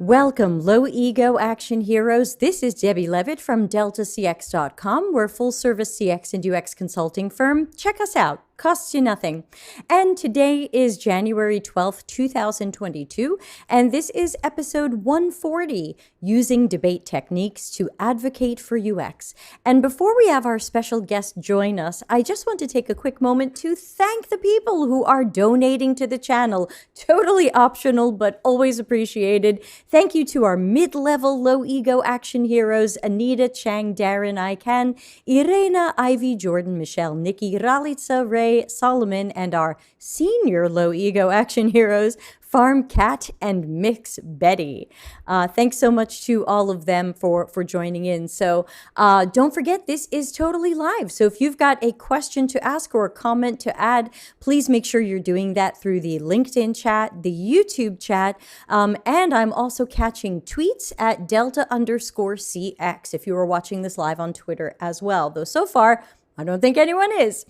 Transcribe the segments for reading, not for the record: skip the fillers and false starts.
Welcome, low ego action heroes. This is Debbie Levitt from DeltaCX.com. We're a full service CX and UX consulting firm. Check us out. Costs you nothing. And today is January 12th, 2022, and this is episode 140, Using Debate Techniques to Advocate for UX. And before we have our special guest join us, I just want to take a quick moment to thank the people who are donating to the channel. Totally optional, but always appreciated. Thank you to our mid-level low-ego action heroes, Anita, Chang, Darren, Ican, Irena, Ivy, Jordan, Michelle, Nikki, Ralitza, Ray, Solomon, and our senior low-ego action heroes, Farm Cat and Mix Betty. Thanks so much to all of them for joining in. So don't forget, this is totally live. So if you've got a question to ask or a comment to add, please make sure you're doing that through the LinkedIn chat, the YouTube chat, and I'm also catching tweets at Delta_CX if you are watching this live on Twitter as well. Though so far, I don't think anyone is.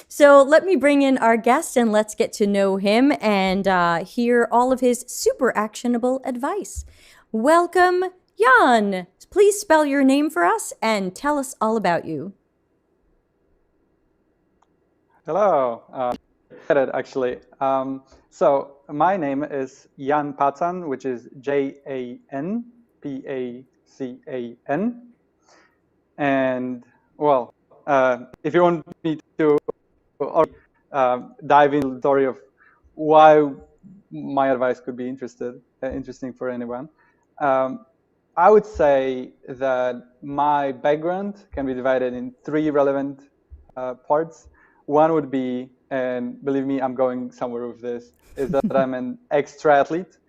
So let me bring in our guest and let's get to know him and hear all of his super actionable advice. Welcome, Jan. Please spell your name for us and tell us all about you. Hello. Actually. So my name is Jan Pacan, which is Jan Pacan. And well, if you want me to dive into the story of why my advice could be interesting for anyone, I would say that my background can be divided in three relevant parts. One would be, and believe me, I'm going somewhere with this, is that I'm an ex-triathlete.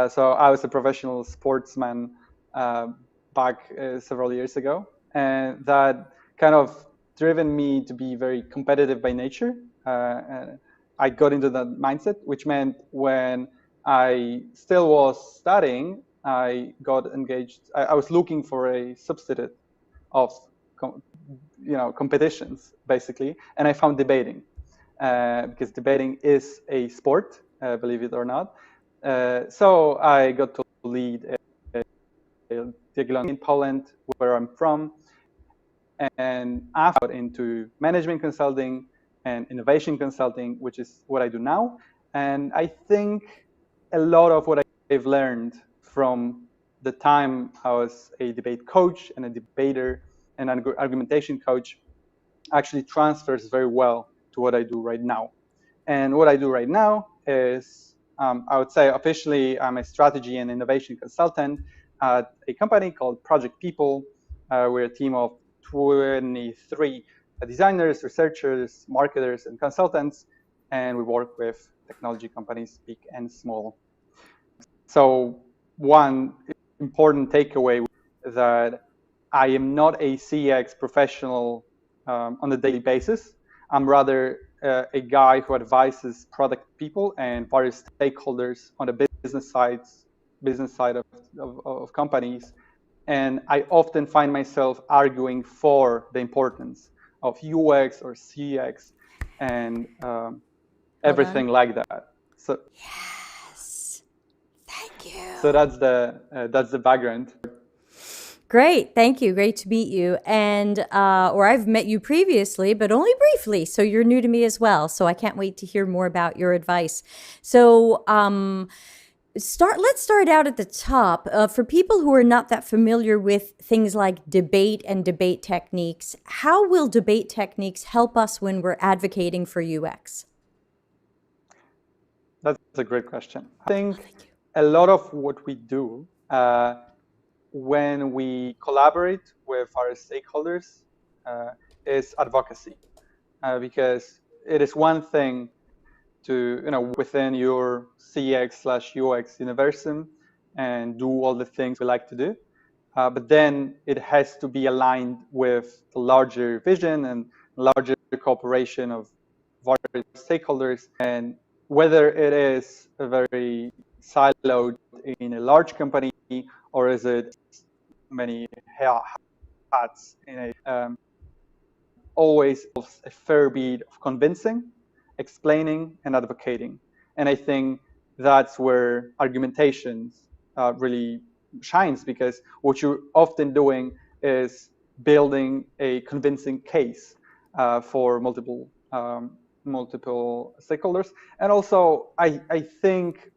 So I was a professional sportsman back several years ago, and that kind of driven me to be very competitive by nature. I got into that mindset, which meant when I still was studying, I got engaged. I was looking for a substitute of competitions, basically, and I found debating, because debating is a sport, believe it or not. So I got to lead a in Poland, where I'm from, and after into management consulting and innovation consulting, which is what I do now. And I think a lot of what I've learned from the time I was a debate coach and a debater and an argumentation coach actually transfers very well to what I do right now. And what I do right now is, I would say officially, I'm a strategy and innovation consultant at a company called Project People. We're a team of 23 designers, researchers, marketers, and consultants, and we work with technology companies, big and small. So one important takeaway that I am not a CX professional on a daily basis. I'm rather a guy who advises product people and various stakeholders on the business side of companies. And I often find myself arguing for the importance of UX or CX and everything like that. So yes, thank you. So that's the background. Great, thank you. Great to meet you. And or I've met you previously, but only briefly. So you're new to me as well. So I can't wait to hear more about your advice. So let's start out at the top. For people who are not that familiar with things like debate and debate techniques, how will debate techniques help us when we're advocating for UX? That's a great question. I think a lot of what we do when we collaborate with our stakeholders is advocacy, because it is one thing to, within your CX/UX universum and do all the things we like to do. But then it has to be aligned with the larger vision and larger cooperation of various stakeholders. And whether it is a very siloed in a large company or is it many hats in a always a fair bit of convincing, explaining, and advocating. And I think that's where argumentations really shines, because what you're often doing is building a convincing case for multiple stakeholders. And also, I think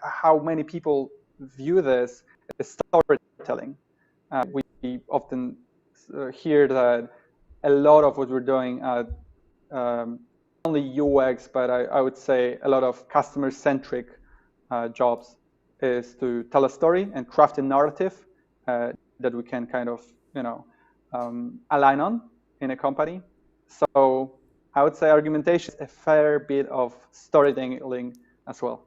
how many people view this is storytelling. We often hear that a lot of what we're doing at only UX, but I would say a lot of customer-centric jobs is to tell a story and craft a narrative that we can kind of, align on in a company. So I would say argumentation is a fair bit of storytelling as well.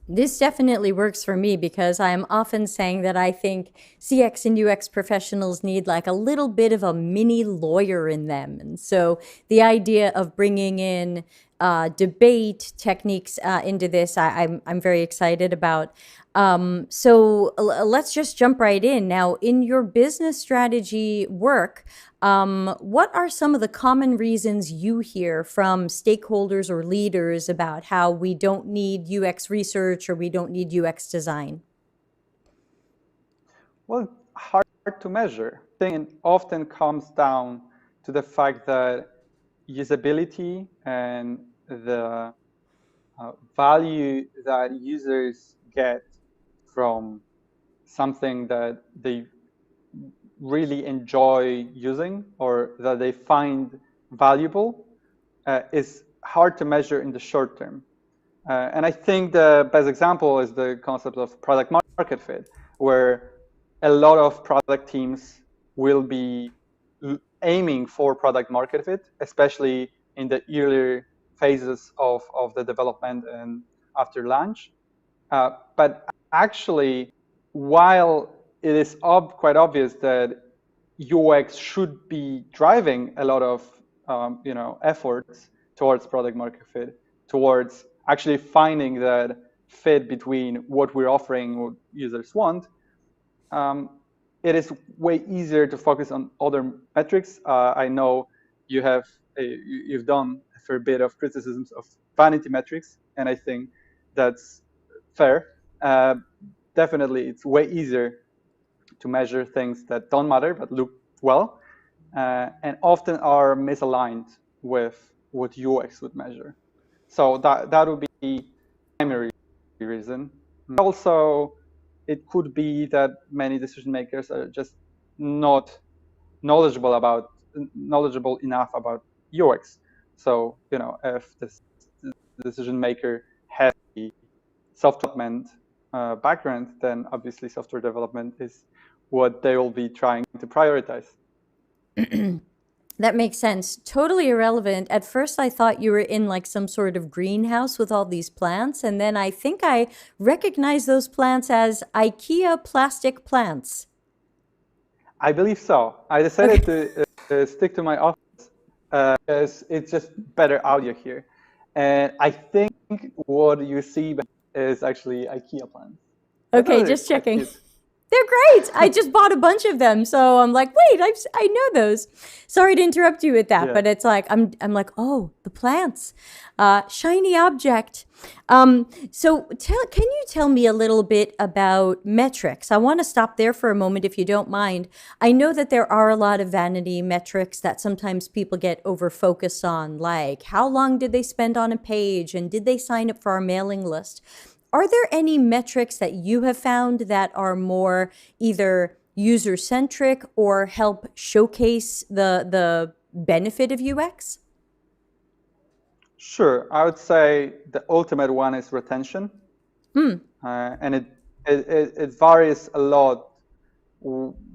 This definitely works for me because I'm often saying that I think CX and UX professionals need like a little bit of a mini lawyer in them. And so the idea of bringing in debate techniques into this, I'm very excited about. Let's just jump right in. Now, in your business strategy work, what are some of the common reasons you hear from stakeholders or leaders about how we don't need UX research or we don't need UX design? Well, hard to measure. I think it often comes down to the fact that usability and the value that users get from something that they really enjoy using or that they find valuable is hard to measure in the short term. And I think the best example is the concept of product market fit, where a lot of product teams will be aiming for product market fit, especially in the earlier phases of the development and after launch. But actually, while it is quite obvious that UX should be driving a lot of efforts towards product market fit, towards actually finding that fit between what we're offering, what users want, it is way easier to focus on other metrics. I know you've done a fair bit of criticisms of vanity metrics, and I think that's fair. Definitely, it's way easier to measure things that don't matter but look well, and often are misaligned with what UX would measure. So that would be the primary reason. Also, it could be that many decision makers are just not knowledgeable enough about UX. So if the decision maker has a software development background, then obviously software development is what they will be trying to prioritize. That makes sense. Totally irrelevant. At first, I thought you were in like some sort of greenhouse with all these plants, and then I think I recognized those plants as Ikea plastic plants. I believe so. I decided to stick to my office because it's just better audio here. And I think what you see is actually IKEA plants. Okay, just checking. They're great. I just bought a bunch of them, so I'm like, wait, I know those. Sorry to interrupt you with that, Yeah. but it's like I'm like, oh, the plants, shiny object. So can you tell me a little bit about metrics? I want to stop there for a moment, if you don't mind. I know that there are a lot of vanity metrics that sometimes people get over focused on, like how long did they spend on a page and did they sign up for our mailing list? Are there any metrics that you have found that are more either user-centric or help showcase the benefit of UX? Sure. I would say the ultimate one is retention. And it varies a lot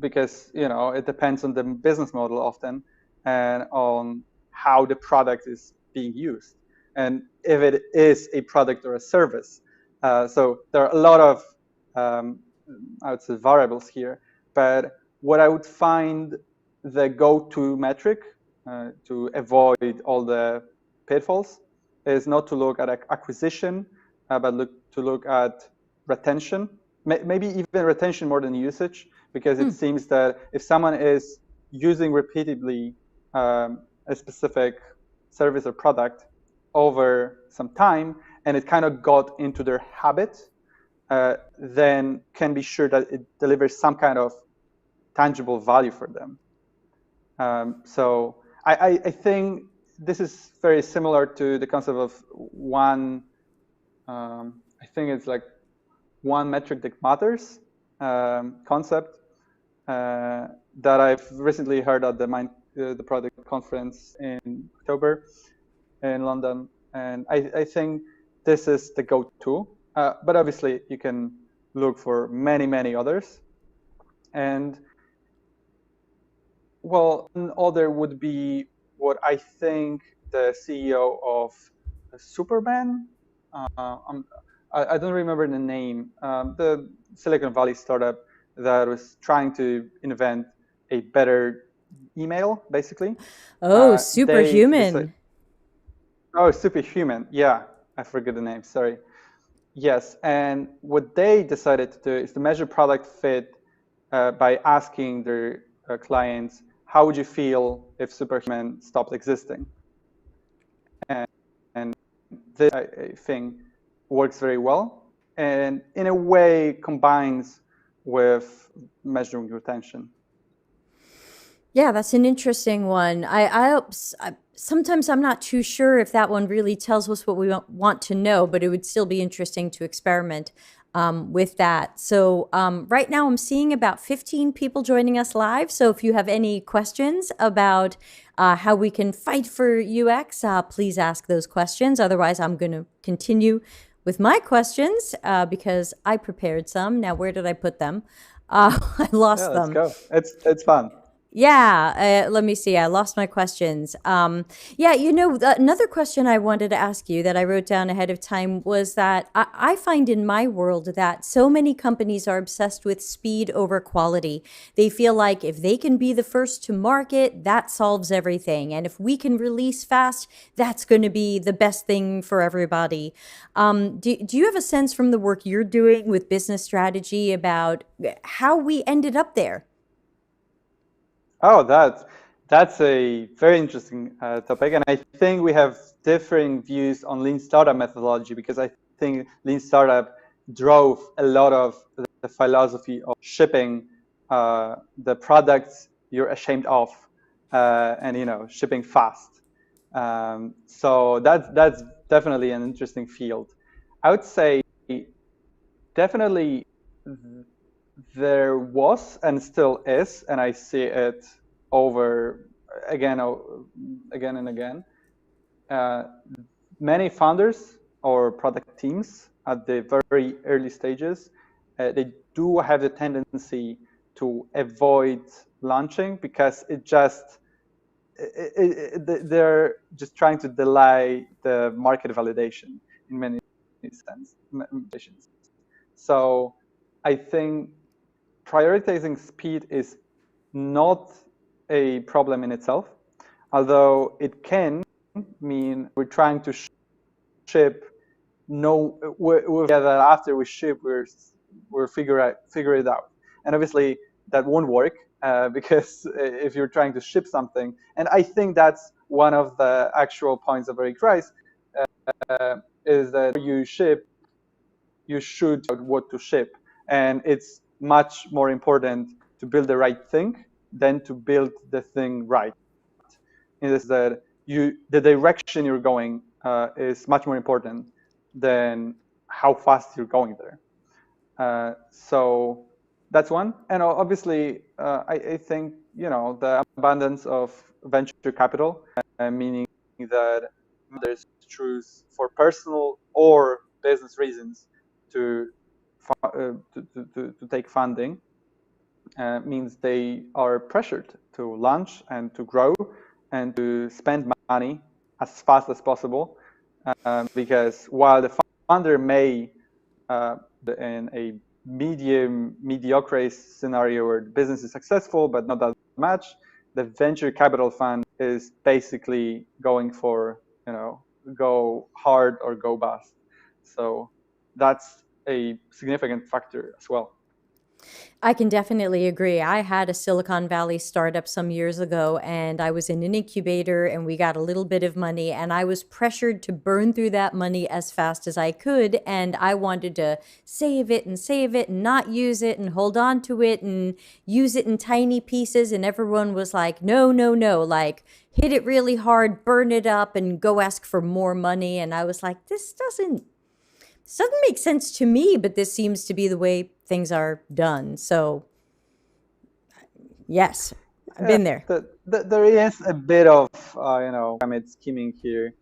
because it depends on the business model often and on how the product is being used and if it is a product or a service. So there are a lot of, I would say, variables here. But what I would find the go-to metric to avoid all the pitfalls is not to look at acquisition, but to look at retention, maybe even retention more than usage, because it seems that if someone is using repeatedly a specific service or product over some time, and it kind of got into their habit, then can be sure that it delivers some kind of tangible value for them. So I think this is very similar to the concept of one. I think it's like one metric that matters concept that I've recently heard at the product conference in October in London, and I think this is the go-to. But obviously, you can look for many others. And well, another would be what I think the CEO of Superman. I don't remember the name. The Silicon Valley startup that was trying to invent a better email, basically. Oh, They decided. superhuman. Oh, Superhuman. Yeah, I forget the name. Sorry. Yes, and what they decided to do is to measure product fit by asking their clients, how would you feel if Superhuman stopped existing? And this, I think, works very well, and in a way combines with measuring retention. Yeah, that's an interesting one. Sometimes I'm not too sure if that one really tells us what we want to know, but it would still be interesting to experiment with that. So right now I'm seeing about 15 people joining us live. So if you have any questions about how we can fight for UX, please ask those questions. Otherwise, I'm going to continue with my questions because I prepared some. Now, where did I put them? I Yeah, lost let's them. go. It's fun. Yeah, let me see. I lost my questions. Yeah, another question I wanted to ask you that I wrote down ahead of time was that I find in my world that so many companies are obsessed with speed over quality. They feel like if they can be the first to market, that solves everything. And if we can release fast, that's going to be the best thing for everybody. Do you have a sense from the work you're doing with business strategy about how we ended up there? Oh, that's a very interesting topic, and I think we have differing views on Lean Startup methodology because I think Lean Startup drove a lot of the philosophy of shipping the products you're ashamed of, and shipping fast. So that's definitely an interesting field. I would say definitely there was and still is, and I see it over again, again and again. Uh, Many founders or product teams at the very early stages, they do have the tendency to avoid launching because they're just trying to delay the market validation in many sense. So I think prioritizing speed is not a problem in itself, although it can mean we're trying to ship. No, that after we ship, we're figure it out, and obviously that won't work because if you're trying to ship something, and I think that's one of the actual points of Eric Rice is that you ship, you should know what to ship, and it's much more important to build the right thing than to build the thing right. In this, that the direction you're going is much more important than how fast you're going there. So that's one, and obviously, I think the abundance of venture capital, meaning that there's choose for personal or business reasons to take funding, means they are pressured to launch and to grow and to spend money as fast as possible, because while the funder may in a mediocre scenario where the business is successful but not that much, the venture capital fund is basically going for go hard or go bust. So that's a significant factor as well. I can definitely agree. I had a Silicon Valley startup some years ago, and I was in an incubator, and we got a little bit of money, and I was pressured to burn through that money as fast as I could. And I wanted to save it and not use it and hold on to it and use it in tiny pieces. And everyone was like, no, no, no, like hit it really hard, burn it up, and go ask for more money. And I was like, this doesn't make sense to me, but this seems to be the way things are done. So, yes, I've been there. There is a bit of pyramid scheming here,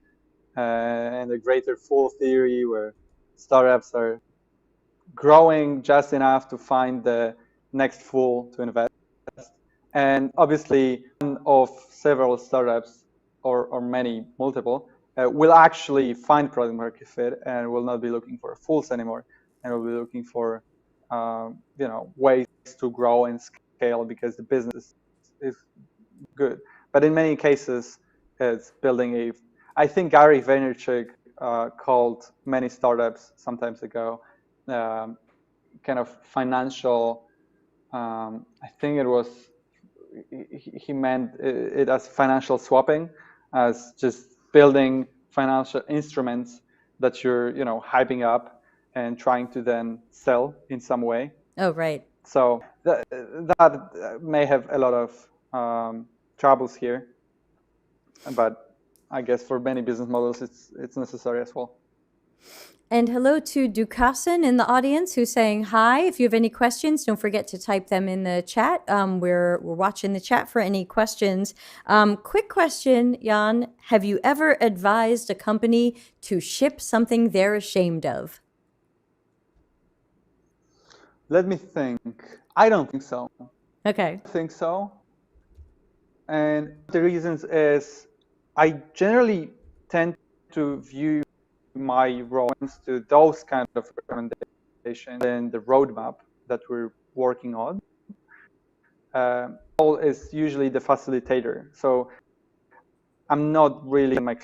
and the greater fool theory, where startups are growing just enough to find the next fool to invest. And obviously, one of several startups, or many, multiple, will actually find product market fit and will not be looking for fools anymore, and will be looking for ways to grow and scale because the business is good. But in many cases, it's building I think Gary Vaynerchuk called many startups sometimes ago kind of financial. I think it was he meant it as financial swapping, as just building financial instruments that you're hyping up and trying to then sell in some way. Oh, right. So that may have a lot of troubles here, but I guess for many business models, it's necessary as well. And hello to Dukasan in the audience who's saying hi. If you have any questions, don't forget to type them in the chat. We're watching the chat for any questions. Quick question, Jan. Have you ever advised a company to ship something they're ashamed of? Let me think. I don't think so. Okay. I think so. And the reasons is I generally tend to view my roles to those kind of recommendations and the roadmap that we're working on. Role is usually the facilitator. So I'm not really my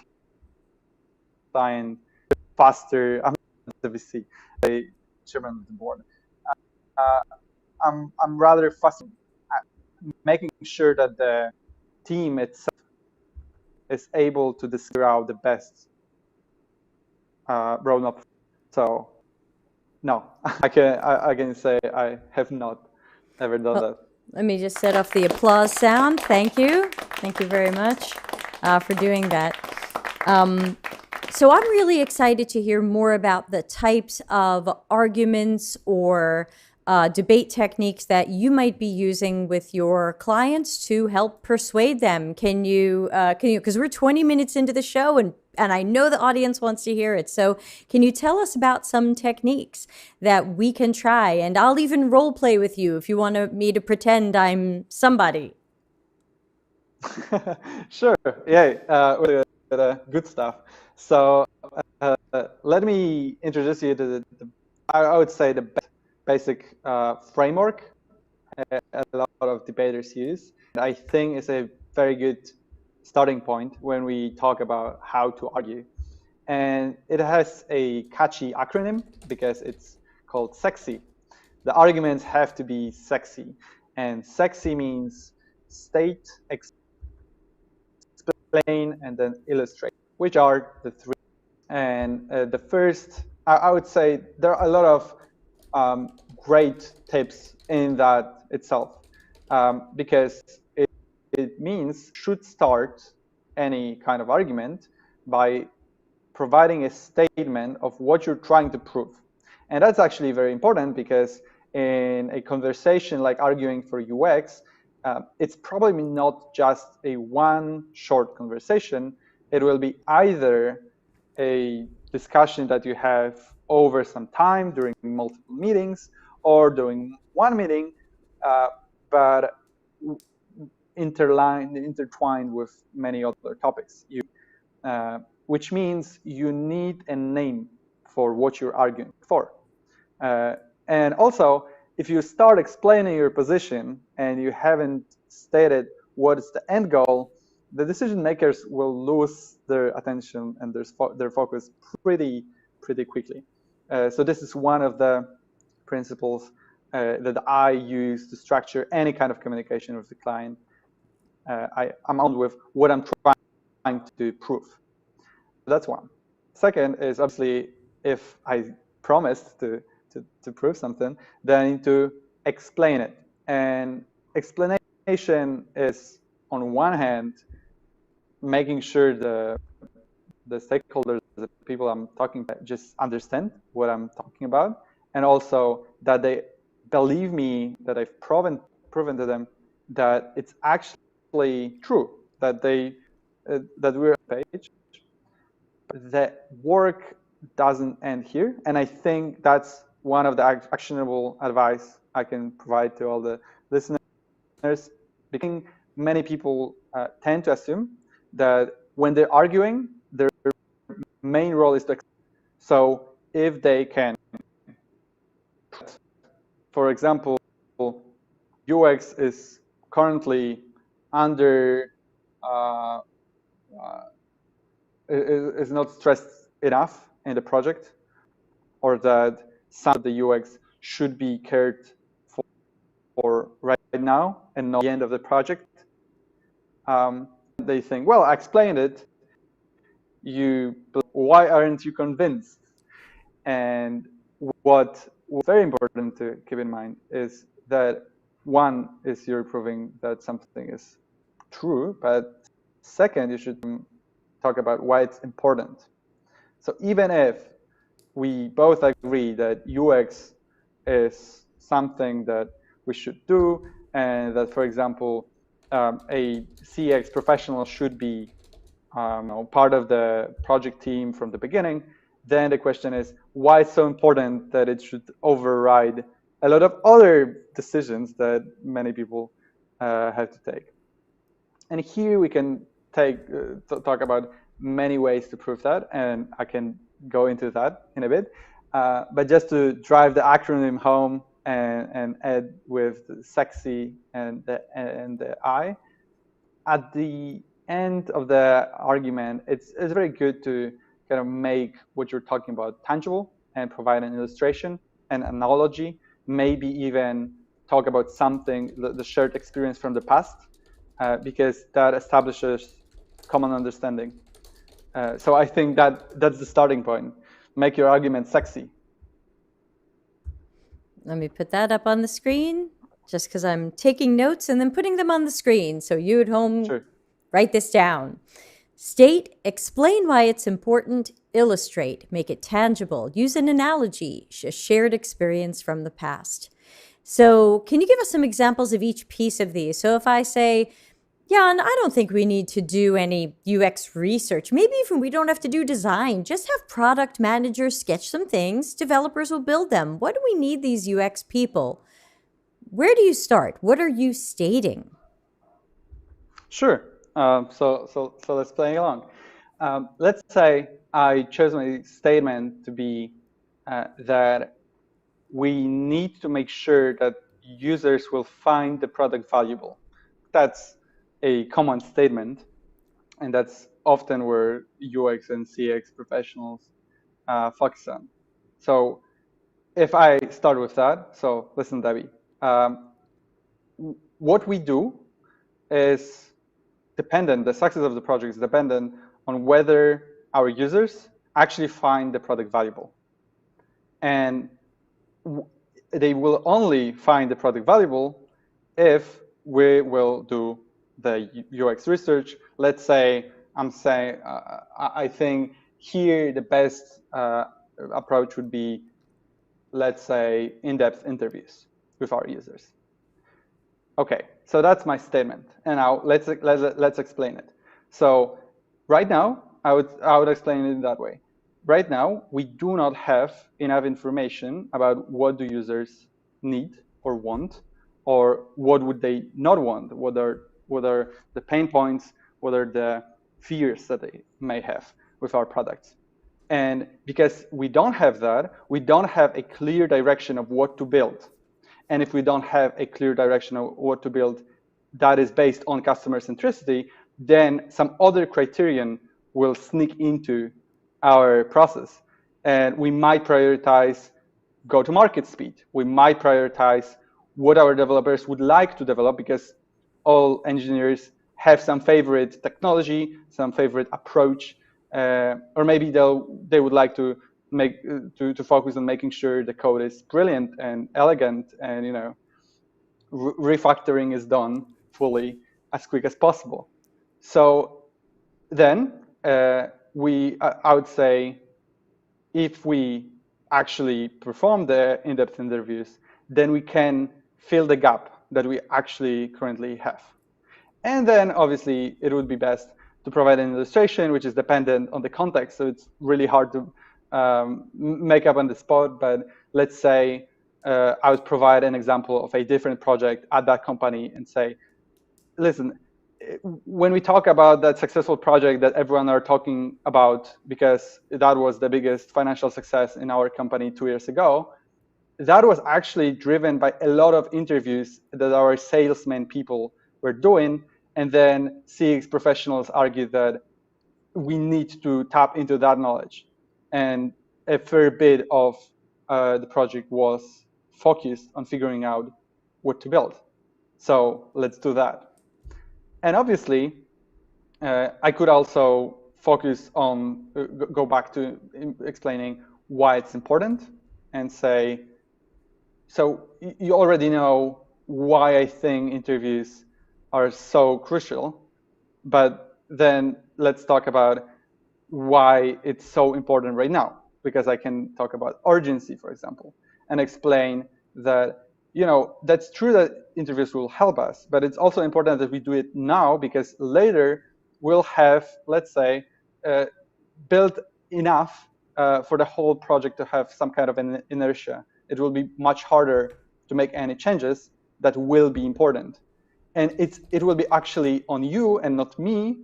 client faster. I'm not the VC, the chairman of the board. I'm rather fascinated making sure that the team itself is able to figure out the best roadmap. So no, I can say I have not ever done that. Let me just set off the applause sound. Thank you. Thank you very much for doing that. So I'm really excited to hear more about the types of arguments or debate techniques that you might be using with your clients to help persuade them. Can you, because we're 20 minutes into the show and I know the audience wants to hear it. So can you tell us about some techniques that we can try? And I'll even role play with you if you want me to pretend I'm somebody. Sure. Yeah. Good stuff. So let me introduce you to I would say the basic framework a lot of debaters use. I think it's a very good starting point when we talk about how to argue. And it has a catchy acronym because it's called SEXY. The arguments have to be sexy. And sexy means state, explain, and then illustrate, which are the three. And the first, I would say there are a lot of great tips in that itself, because it means should start any kind of argument by providing a statement of what you're trying to prove. And that's actually very important because in a conversation like arguing for UX, it's probably not just a one short conversation. It will be either a discussion that you have over some time during multiple meetings or during one meeting, but intertwined with many other topics. Which means you need a name for what you're arguing for. And also, if you start explaining your position and you haven't stated what is the end goal, the decision makers will lose their attention and their focus pretty quickly. So this is one of the principles that I use to structure any kind of communication with the client. I'm on with what I'm trying to prove. That's one. Second is obviously if I promised to prove something, then I need to explain it. And explanation is, on one hand, making sure the stakeholders, the people I'm talking to, just understand what I'm talking about, and also that they believe me, that I've proven to them that it's actually true, that that we're on the page. The work doesn't end here, and I think that's one of the actionable advice I can provide to all the listeners. Because many people tend to assume that when they're arguing, their main role is to explain. So if they can, for example, UX is currently under is not stressed enough in the project, or that some of the UX should be cared for right now and not the end of the project. They think, well, I explained it. Why aren't you convinced? And what's very important to keep in mind is that one is you're proving that something is true, but second, you should talk about why it's important. So even if we both agree that UX is something that we should do, and that, for example, a CX professional should be part of the project team from the beginning, then the question is, why it's so important that it should override a lot of other decisions that many people have to take? And here we can talk about many ways to prove that, and I can go into that in a bit. But just to drive the acronym home and add with the sexy and the I, at the end of the argument, it's very good to kind of make what you're talking about tangible and provide an illustration, an analogy, maybe even talk about something, the shared experience from the past, because that establishes common understanding. So I think that's the starting point. Make your argument sexy. Let me put that up on the screen, just because I'm taking notes and then putting them on the screen. So you at home, Sure. Write this down. State, explain why it's important, illustrate, make it tangible, use an analogy, a shared experience from the past. So can you give us some examples of each piece of these? So if I say, yeah, and I don't think we need to do any UX research. Maybe even we don't have to do design. Just have product managers sketch some things. Developers will build them. What do we need these UX people? Where do you start? What are you stating? Sure. So let's play along. Let's say I chose my statement to be that we need to make sure that users will find the product valuable. That's a common statement, and that's often where UX and CX professionals focus on. So if I start with that, so listen, Debbie, what we do is dependent, the success of the project is dependent on whether our users actually find the product valuable. And they will only find the product valuable if we will do the UX research. Let's say I think here the best approach would be, let's say, in-depth interviews with our users. Okay, so that's my statement, and now let's explain it. So right now, I would explain it in that way. Right now, we do not have enough information about what do users need or want, or what would they not want. What are the pain points? What are the fears that they may have with our products? And because we don't have that, we don't have a clear direction of what to build. And if we don't have a clear direction of what to build that is based on customer centricity, then some other criterion will sneak into our process. And we might prioritize go-to-market speed. We might prioritize what our developers would like to develop, because all engineers have some favorite technology, some favorite approach, or maybe they would like to focus on making sure the code is brilliant and elegant, and refactoring is done fully as quick as possible. So then I would say, if we actually perform the in-depth interviews, then we can fill the gap that we actually currently have. And then obviously it would be best to provide an illustration, which is dependent on the context. So it's really hard to make up on the spot. But let's say I would provide an example of a different project at that company and say, listen, when we talk about that successful project that everyone are talking about, because that was the biggest financial success in our company 2 years ago, that was actually driven by a lot of interviews that our salesmen people were doing. And then CX professionals argued that we need to tap into that knowledge. And a fair bit of the project was focused on figuring out what to build. So let's do that. And obviously, I could also focus on, go back to explaining why it's important and say, so you already know why I think interviews are so crucial, but then let's talk about why it's so important right now, because I can talk about urgency, for example, and explain that, that's true that interviews will help us, but it's also important that we do it now, because later we'll have, let's say, built enough for the whole project to have some kind of an inertia. It will be much harder to make any changes that will be important. And it will be actually on you and not me,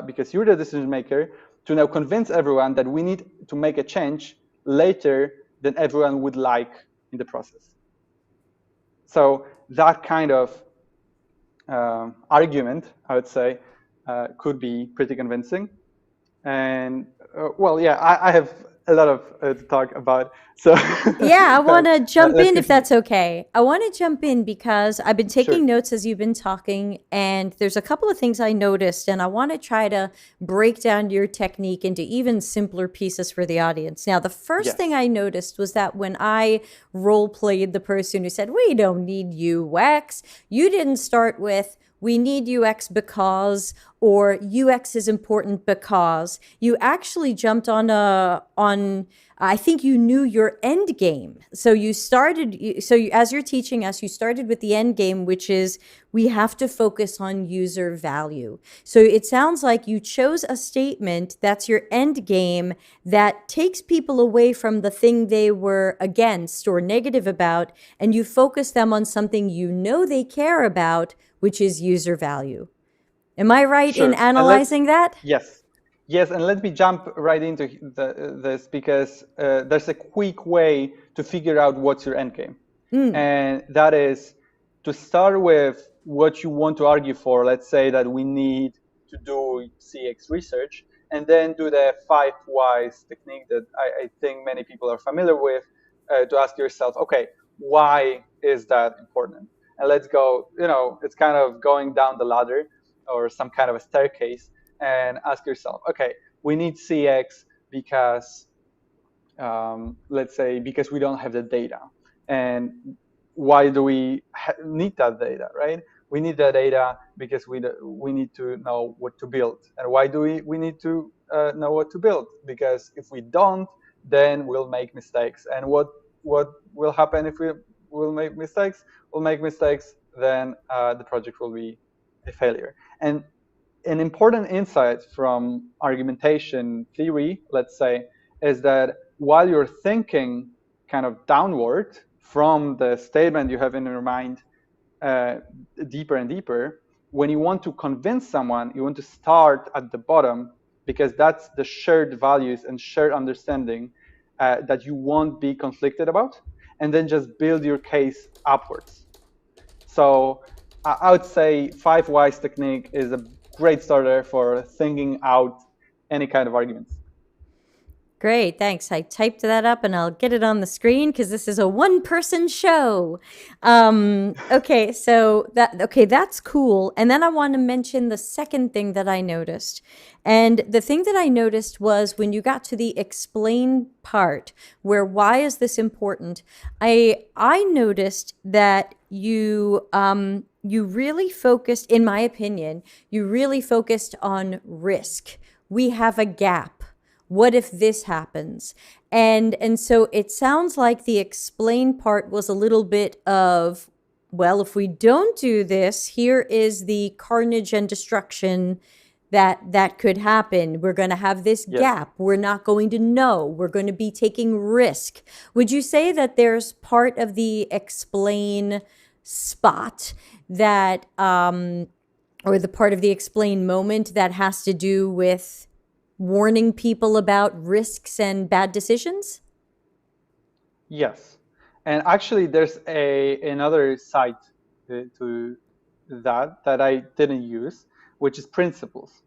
because you're the decision maker, to now convince everyone that we need to make a change later than everyone would like in the process. So that kind of argument, I would say, could be pretty convincing. And well, yeah, I have a lot of to talk about. So yeah, I want to jump in if continue. that's okay. I want to jump in because I've been taking Sure. notes as you've been talking, and there's a couple of things I noticed, and I want to try to break down your technique into even simpler pieces for the audience. Now, the first thing I noticed was that when I role played the person who said, we don't need UX, you didn't start with, we need UX because, or UX is important because. You actually jumped on I think you knew your end game. So you started, as you're teaching us, you started with the end game, which is we have to focus on user value. So it sounds like you chose a statement that's your end game that takes people away from the thing they were against or negative about, and you focus them on something you know they care about, which is user value. Am I right in analyzing that? Yes, and let me jump right into this, because there's a quick way to figure out what's your end game. And that is to start with what you want to argue for. Let's say that we need to do CX research, and then do the 5 whys technique that I think many people are familiar with, to ask yourself, okay, why is that important? And let's go, it's kind of going down the ladder or some kind of a staircase, and ask yourself, okay, we need CX because, let's say, because we don't have the data. And why do we need that data, right? We need that data because we need to know what to build. And why do we need to know what to build? Because if we don't, then we'll make mistakes. And what will happen if we will make mistakes? We'll make mistakes, then the project will be a failure. And an important insight from argumentation theory, let's say, is that while you're thinking kind of downward from the statement you have in your mind, deeper and deeper, when you want to convince someone, you want to start at the bottom, because that's the shared values and shared understanding that you won't be conflicted about, and then just build your case upwards. So I would say 5 whys technique is a great starter for thinking out any kind of arguments. Great, thanks. I typed that up and I'll get it on the screen because this is a one-person show. Okay, that's cool. And then I want to mention the second thing that I noticed. And the thing that I noticed was when you got to the explain part, where why is this important? I noticed that you really focused, in my opinion, you really focused on risk. We have a gap. What if this happens? And so it sounds like the explain part was a little bit of, well, if we don't do this, here is the carnage and destruction that could happen. We're going to have this Yes. gap. We're not going to know. We're going to be taking risk. Would you say that there's part of the explain spot that or the part of the explain moment that has to do with warning people about risks and bad decisions? Yes. And actually, there's another side to that I didn't use, which is principles.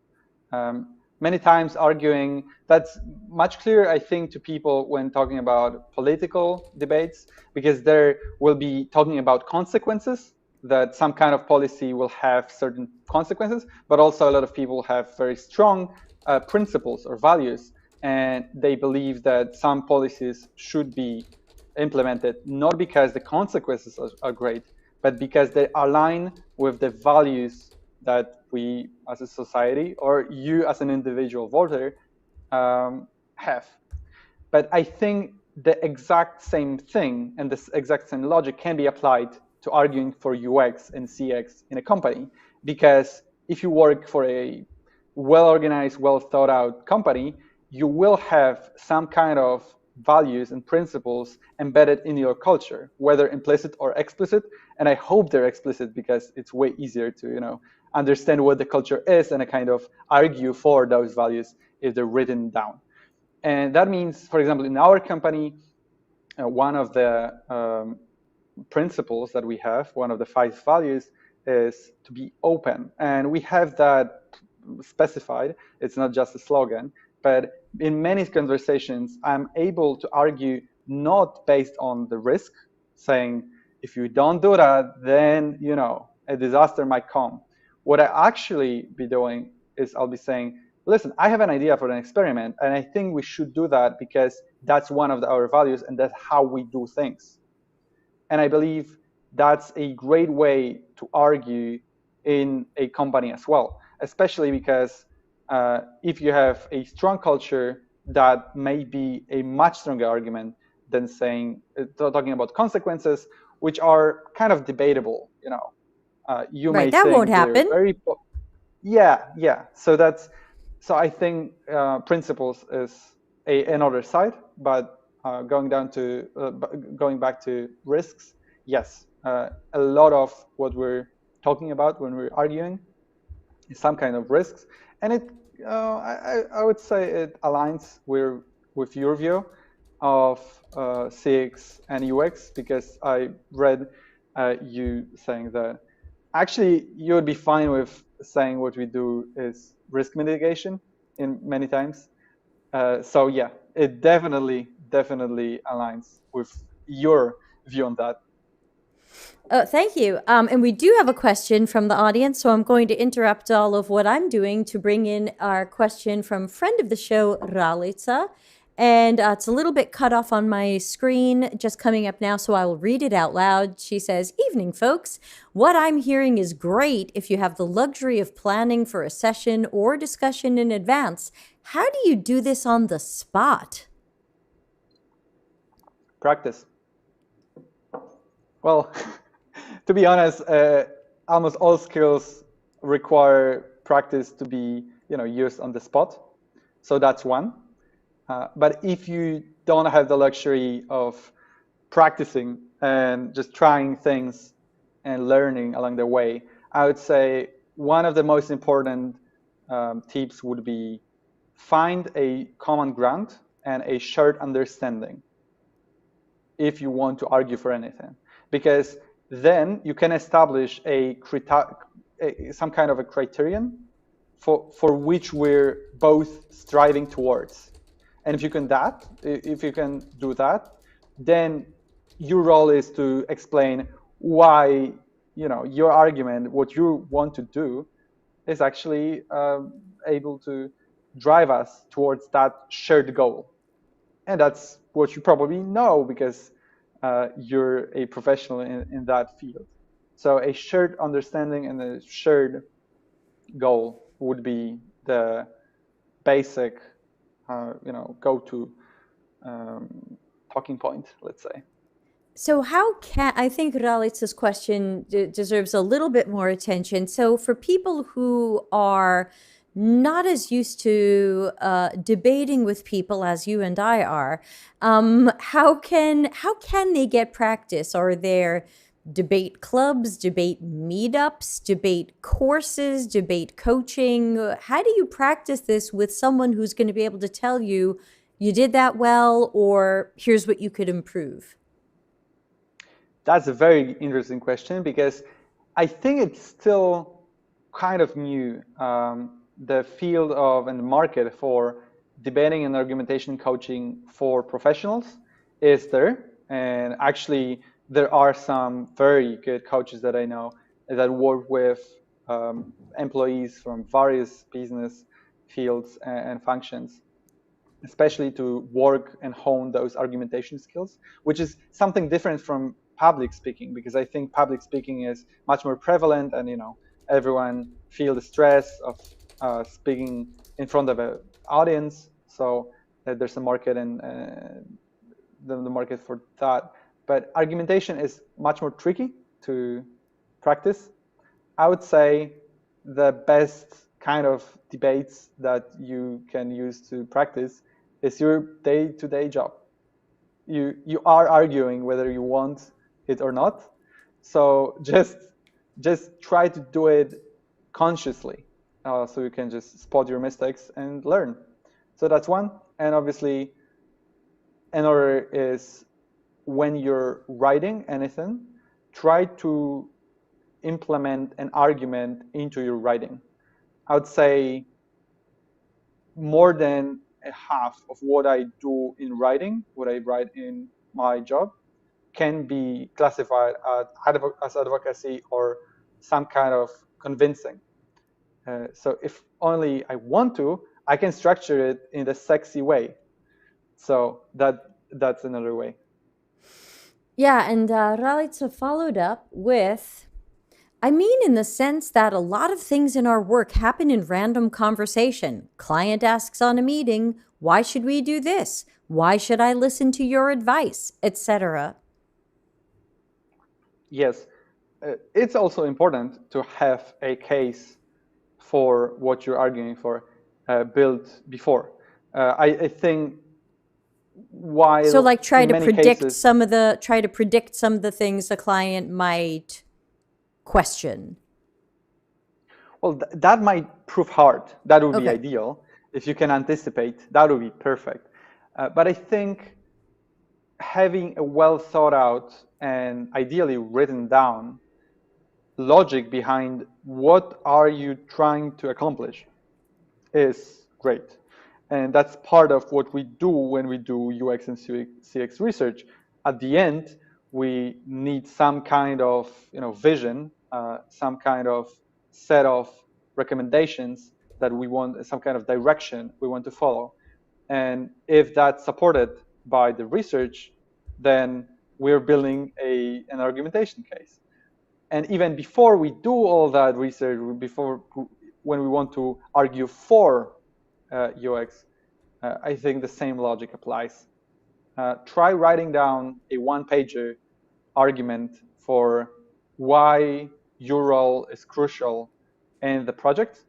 Many times arguing, that's much clearer, I think, to people when talking about political debates, because there will be talking about consequences, that some kind of policy will have certain consequences, but also a lot of people have very strong principles or values, and they believe that some policies should be implemented not because the consequences are great, but because they align with the values that we as a society or you as an individual voter have. But I think the exact same thing and this exact same logic can be applied to arguing for UX and CX in a company, because if you work for a well-organized, well-thought-out company, you will have some kind of values and principles embedded in your culture, whether implicit or explicit. And I hope they're explicit because it's way easier to, understand what the culture is and kind of argue for those values if they're written down. And that means, for example, in our company, one of the principles that we have, one of the 5 values, is to be open. And we have that specified. It's not just a slogan. But in many conversations, I'm able to argue not based on the risk, saying, if you don't do that, then, a disaster might come. What I actually be doing is I'll be saying, listen, I have an idea for an experiment, and I think we should do that because that's one of our values, and that's how we do things. And I believe that's a great way to argue in a company as well, especially because if you have a strong culture, that may be a much stronger argument than talking about consequences, which are kind of debatable. You Right, may that won't think they're happen. very, yeah. So I think principles is another side, but going back to risks, yes, a lot of what we're talking about when we're arguing is some kind of risks, and I would say it aligns with your view of CX and UX, because I read you saying that actually you would be fine with saying what we do is risk mitigation in many times. So yeah, it definitely aligns with your view on that. Oh, thank you. And we do have a question from the audience, so I'm going to interrupt all of what I'm doing to bring in our question from friend of the show, Ralica. And it's a little bit cut off on my screen, just coming up now, so I will read it out loud. She says, "Evening, folks. What I'm hearing is great if you have the luxury of planning for a session or discussion in advance. How do you do this on the spot?" Practice. Well, to be honest, almost all skills require practice to be, used on the spot. So that's one. But if you don't have the luxury of practicing and just trying things and learning along the way, I would say one of the most important tips would be find a common ground and a shared understanding if you want to argue for anything, because then you can establish some kind of a criterion for which we're both striving towards. And if you can do that, then your role is to explain why, your argument, what you want to do, is actually able to drive us towards that shared goal. And that's what you probably know because you're a professional in that field. So a shared understanding and a shared goal would be the basic, go-to talking point, let's say. So I think Ralitz's question deserves a little bit more attention. So for people who are not as used to debating with people as you and I are, how can they get practice? Are there debate clubs, debate meetups, debate courses, debate coaching? How do you practice this with someone who's going to be able to tell you, you did that well, or here's what you could improve? That's a very interesting question because I think it's still kind of new. The field of and the market for debating and argumentation coaching for professionals is there. And actually, there are some very good coaches that I know that work with employees from various business fields and functions, especially to work and hone those argumentation skills, which is something different from public speaking, because I think public speaking is much more prevalent, and everyone feel the stress of speaking in front of an audience. So there's a market and the market for that. But argumentation is much more tricky to practice. I would say the best kind of debates that you can use to practice is your day-to-day job. You are arguing whether you want it or not. So just try to do it consciously, so you can just spot your mistakes and learn. So that's one. And obviously, another is when you're writing anything, try to implement an argument into your writing. I would say more than a half of what I do in writing, what I write in my job, can be classified as advocacy or some kind of convincing. So if only I want to, I can structure it in a sexy way. So that's another way. Yeah, and Ralitza followed up with, I mean, in the sense that a lot of things in our work happen in random conversation. Client asks on a meeting, why should we do this? Why should I listen to your advice, etc.? Yes, it's also important to have a case for what you're arguing for built before. I think while So like try in to many predict cases, some of the things a client might question. well, that might prove hard. That would be Okay. ideal. If you can anticipate, that would be perfect. But I think having a well thought out and ideally written down logic behind what are you trying to accomplish is great. And that's part of what we do when we do UX and CX research. At the end, we need some kind of vision, some kind of set of recommendations that we want, some kind of direction we want to follow. And if that's supported by the research, then we're building an argumentation case. And even before we do all that research, when we want to argue for UX, I think the same logic applies. Try writing down a one-pager argument for why your role is crucial in the project.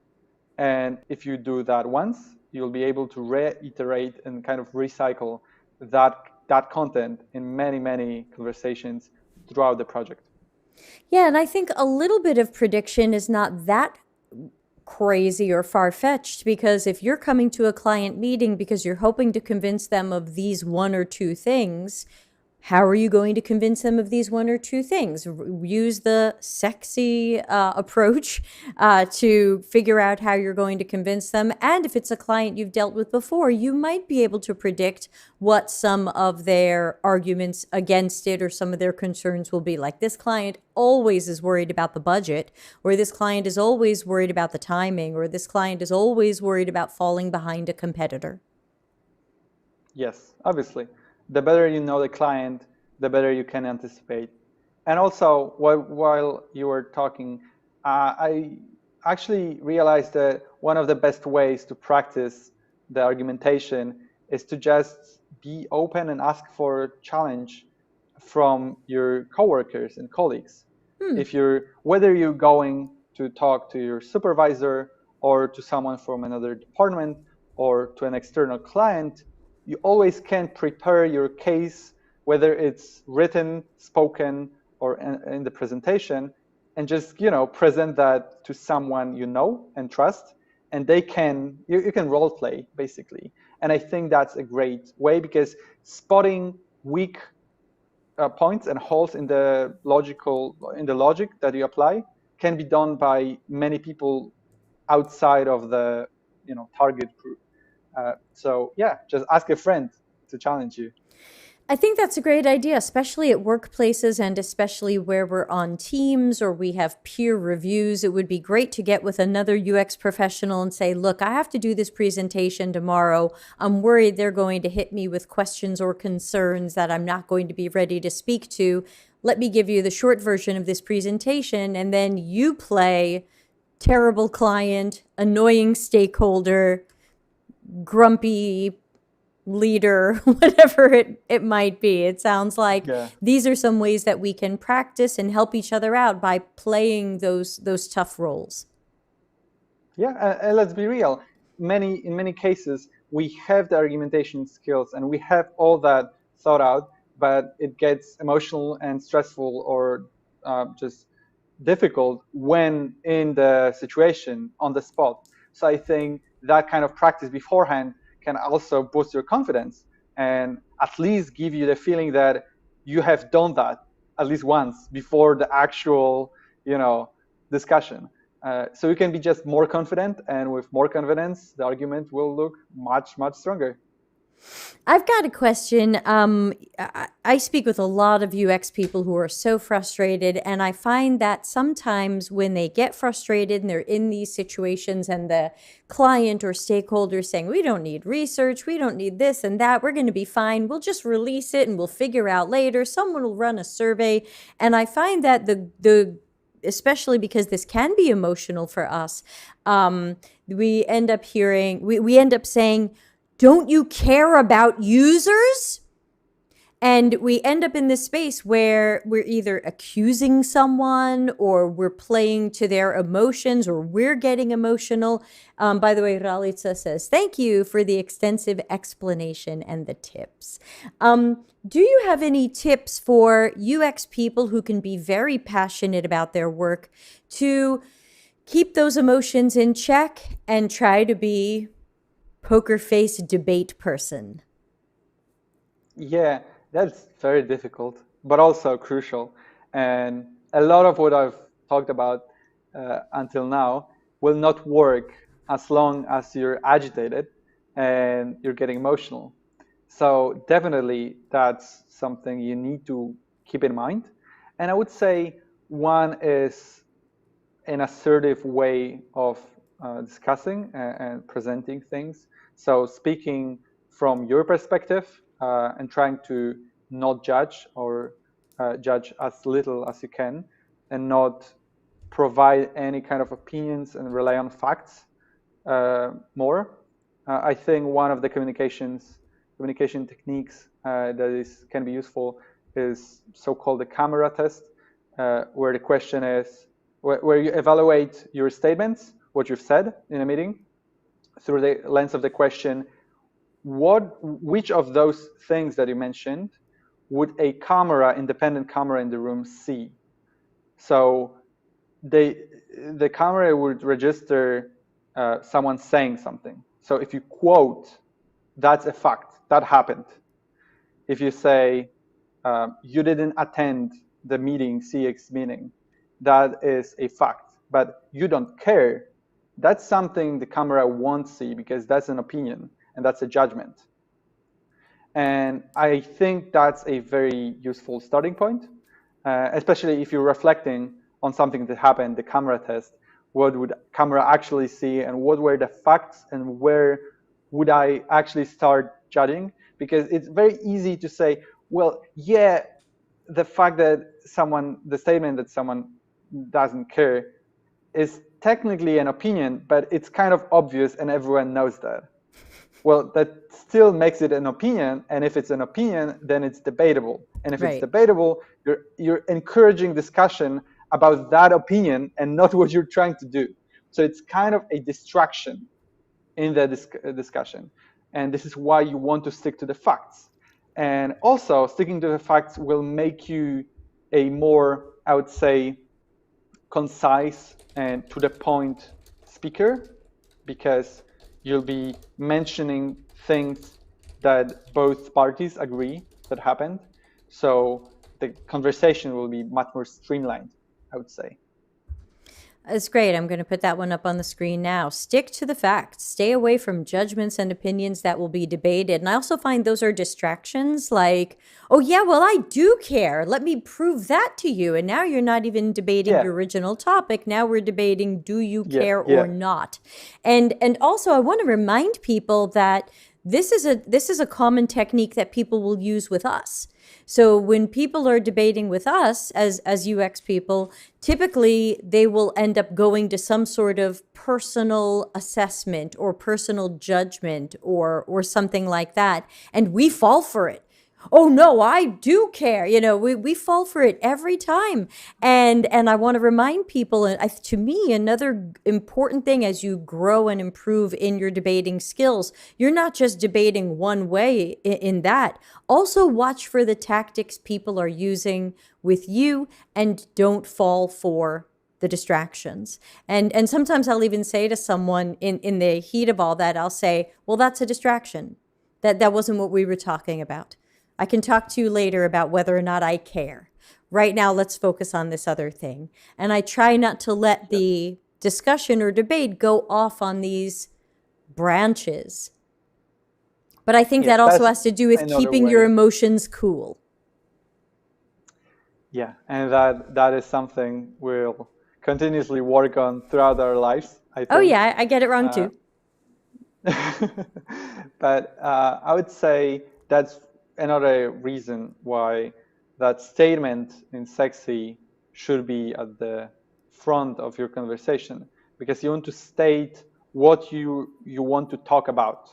And if you do that once, you'll be able to reiterate and kind of recycle that content in many, many conversations throughout the project. Yeah, and I think a little bit of prediction is not that crazy or far-fetched, because if you're coming to a client meeting because you're hoping to convince them of these one or two things, How are you going to convince them of these one or two things? Use the sexy approach to figure out how you're going to convince them. And if it's a client you've dealt with before, you might be able to predict what some of their arguments against it or some of their concerns will be. Like, this client always is worried about the budget, or this client is always worried about the timing, or this client is always worried about falling behind a competitor. Yes, obviously. The better you know the client, the better you can anticipate. And also, while you were talking, I actually realized that one of the best ways to practice the argumentation is to just be open and ask for a challenge from your coworkers and colleagues. Whether you're going to talk to your supervisor or to someone from another department or to an external client, you always can prepare your case, whether it's written, spoken, or in the presentation, and just present that to someone you know and trust, and you can role play basically. And I think that's a great way, because spotting weak points and holes in the logic that you apply can be done by many people outside of the target group. So yeah, just ask a friend to challenge you. I think that's a great idea, especially at workplaces and especially where we're on teams or we have peer reviews. It would be great to get with another UX professional and say, look, I have to do this presentation tomorrow. I'm worried they're going to hit me with questions or concerns that I'm not going to be ready to speak to. Let me give you the short version of this presentation, and then you play terrible client, annoying stakeholder, grumpy leader, whatever it might be. It sounds like these are some ways that we can practice and help each other out by playing those tough roles. Yeah, and let's be real. In many cases, we have the argumentation skills and we have all that thought out, but it gets emotional and stressful or just difficult when in the situation on the spot. So I think that kind of practice beforehand can also boost your confidence and at least give you the feeling that you have done that at least once before the actual discussion. So you can be just more confident, and with more confidence, the argument will look much, much stronger. I've got a question. I speak with a lot of UX people who are so frustrated, and I find that sometimes when they get frustrated and they're in these situations and the client or stakeholder saying, we don't need research, we don't need this and that, we're going to be fine, we'll just release it and we'll figure out later, someone will run a survey. And I find that especially because this can be emotional for us, we end up saying, don't you care about users? And we end up in this space where we're either accusing someone or we're playing to their emotions or we're getting emotional. By the way, Ralitza says, thank you for the extensive explanation and the tips. Do you have any tips for UX people who can be very passionate about their work to keep those emotions in check and try to be poker face debate person? Yeah, that's very difficult, but also crucial. And a lot of what I've talked about until now will not work as long as you're agitated and you're getting emotional. So definitely that's something you need to keep in mind. And I would say one is an assertive way of discussing and presenting things. So speaking from your perspective and trying to not judge or judge as little as you can, and not provide any kind of opinions and rely on facts more. I think one of the communication techniques that can be useful is so-called the camera test, where the question is, where you evaluate your statements, what you've said in a meeting, through the lens of the question, which of those things that you mentioned would a independent camera in the room see? So the camera would register someone saying something. So if you quote, that's a fact, that happened. If you say, you didn't attend the meeting, CX meeting. That is a fact, but you don't care. That's something the camera won't see because that's an opinion and that's a judgment. And I think that's a very useful starting point, especially if you're reflecting on something that happened, the camera test. What would camera actually see, and what were the facts, and where would I actually start judging? Because it's very easy to say, well, yeah, the fact that the statement that someone doesn't care is technically an opinion, but it's kind of obvious and everyone knows that. Well, that still makes it an opinion, and if it's an opinion, then it's debatable. And if it's debatable, you're encouraging discussion about that opinion and not what you're trying to do. So it's kind of a distraction in the discussion. And this is why you want to stick to the facts. And also, sticking to the facts will make you a more, I would say, concise and to the point speaker, because you'll be mentioning things that both parties agree that happened. So the conversation will be much more streamlined, I would say. It's great. I'm going to put that one up on the screen now. Stick to the facts. Stay away from judgments and opinions that will be debated. And I also find those are distractions like, oh, yeah, well, I do care. Let me prove that to you. And now you're not even debating the original topic. Now we're debating, do you care or not? And also, I want to remind people that this is a common technique that people will use with us. So when people are debating with us as UX people, typically they will end up going to some sort of personal assessment or personal judgment or something like that. And we fall for it. Oh no, I do care. We fall for it every time. And I want to remind people, to me, another important thing as you grow and improve in your debating skills, you're not just debating one way in that. Also watch for the tactics people are using with you and don't fall for the distractions. And sometimes I'll even say to someone in the heat of all that, I'll say, well, that's a distraction. That wasn't what we were talking about. I can talk to you later about whether or not I care. Right now, let's focus on this other thing. And I try not to let the discussion or debate go off on these branches. But I think that also has to do with keeping your emotions cool. Yeah, and that is something we'll continuously work on throughout our lives, I think. Oh, yeah, I get it wrong too. But I would say that's another reason why that statement in sexy should be at the front of your conversation, because you want to state what you want to talk about,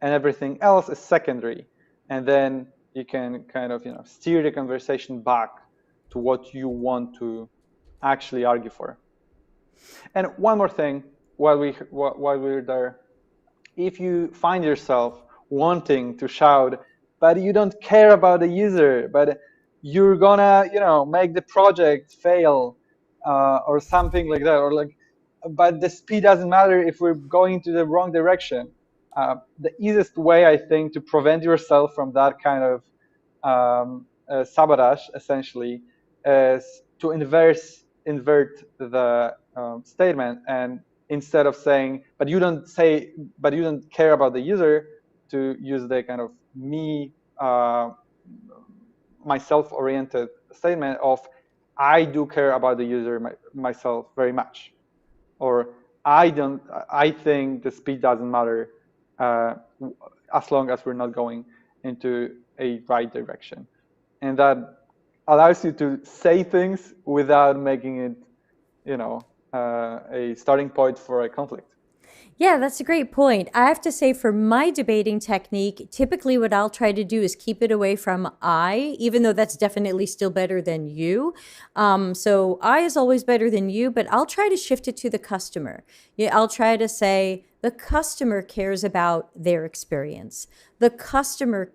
and everything else is secondary. And then you can kind of steer the conversation back to what you want to actually argue for. And one more thing while we're there, if you find yourself wanting to shout, but you don't care about the user, but you're gonna, make the project fail, or something like that, or but the speed doesn't matter if we're going to the wrong direction. The easiest way, I think, to prevent yourself from that kind of sabotage, essentially, is to invert the statement, and instead of saying, but you don't care about the user, to use the kind of myself-oriented statement of, I do care about the user myself very much, or I think the speed doesn't matter, as long as we're not going into a right direction. And that allows you to say things without making it, a starting point for a conflict. Yeah, that's a great point. I have to say, for my debating technique, typically what I'll try to do is keep it away from I, even though that's definitely still better than you. So I is always better than you, but I'll try to shift it to the customer. Yeah, I'll try to say the customer cares about their experience. The customer